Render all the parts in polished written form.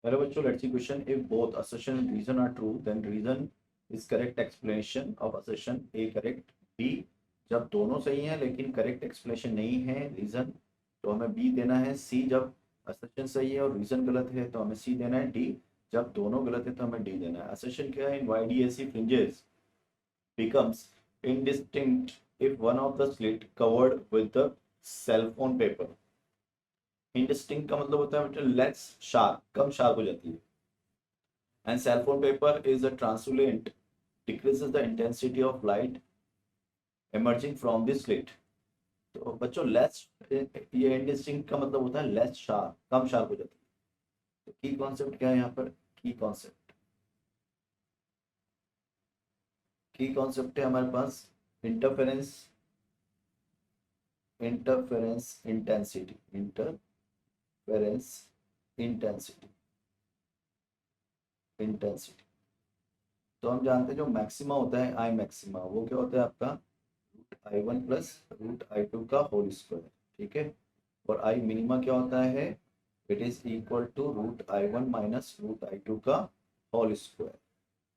Hello बच्चों, let's see question. If both assertion and reason are true, then reason is correct explanation of assertion A correct, B जब दोनों सही हैं लेकिन correct explanation नहीं है रीजन, तो हमें बी देना है। सी जब assertion सही है और रीजन गलत है तो हमें सी देना है। डी जब दोनों गलत है तो हमें डी देना है। assertion क्या है? इन YDAC fringes becomes indistinct if one of the slit covered with the cell phone paper। indistinct का मतलब होता है बेटा लेस शार्प, कम शार्प हो जाती है। And cell phone paper is a translucent, decreases the intensity of light emerging from the slit। तो बच्चों लेस, ये इंडिस्टिंक्ट का मतलब होता है लेस शार्प, कम शार्प हो जाती है। तो की कॉन्सेप्ट क्या है यहाँ पर? की कॉन्सेप्ट है हमारे पास इंटरफेरेंस, इंटेंसिटी, इंटेंसिटी। तो हम जानते हैं जो मैक्सिमा होता है आई मैक्सिमा, वो क्या होता है आपका I1 प्लस √I2 का होल स्क्वायर। ठीक है। और आई मिनिमा क्या होता है? It is equal to √I1 minus √I2 का होल स्क्वायर।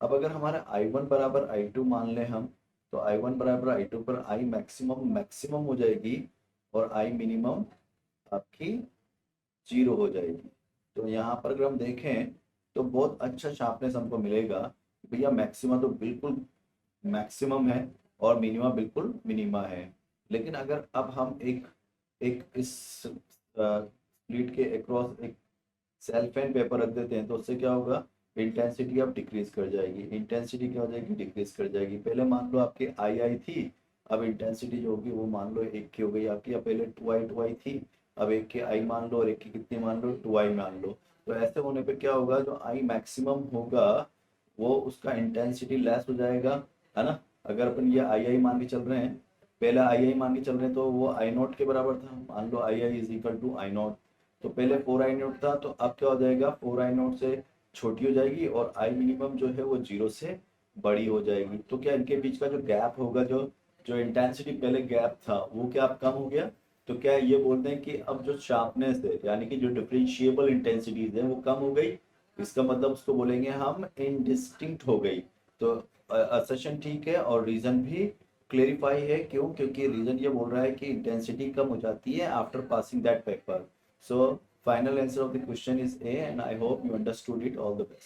अब अगर हमारा I1 बराबर I2 मान लें हम, तो I1 बराबर I2 पर आई मैक्सिमम मैक्सिमम हो जाएगी और आई मिनिमम आपकी 0 हो जाएगी। तो यहाँ पर अगर हम देखें तो बहुत अच्छा शार्पनेस हमको मिलेगा। भैया मैक्सिमा तो बिल्कुल मैक्सिमम है और मिनिमा बिल्कुल मिनिमा है। लेकिन अगर अब हम एक एक इस स्प्लिट के अक्रॉस एक सेल पेन पेपर रख देते हैं तो उससे क्या होगा? इंटेंसिटी अब डिक्रीज कर जाएगी। इंटेंसिटी क्या हो जाएगी? डिक्रीज कर जाएगी। पहले मान लो आपकी आई थी, अब इंटेंसिटी जो होगी वो मान लो 1 की हो गई आपकी। अब पहले 2i थी, अब 1 की आई मान लो और 1 की कितनी मान लो? 2i मान लो। तो ऐसे होने पे क्या होगा? जो आई मैक्सिमम होगा वो उसका इंटेंसिटी लेस हो जाएगा, है ना। अगर अपन ये आई मान के चल रहे हैं, पहले आई मान के चल रहे हैं तो वो आई नॉट के बराबर था। मान लो I is equal to I not, तो पहले 4i0 था, तो अब क्या हो जाएगा? 4i0 से छोटी हो जाएगी और आई मिनिमम जो है वो 0 से बड़ी हो जाएगी। तो क्या इनके बीच का जो गैप होगा, जो जो इंटेंसिटी पहले गैप था वो क्या अब कम हो गया? तो क्या ये बोलते हैं कि अब जो शार्पनेस है यानी कि जो डिफरेंशिएबल इंटेंसिटीज है वो कम हो गई। इसका मतलब उसको बोलेंगे हम इनडिस्टिंक्ट हो गई। तो असर्शन ठीक है और रीजन भी क्लेरिफाई है। क्यों? क्योंकि रीजन ये बोल रहा है कि इंटेंसिटी कम हो जाती है after passing that paper. So final answer of the question is A and I hope you understood it. All the best.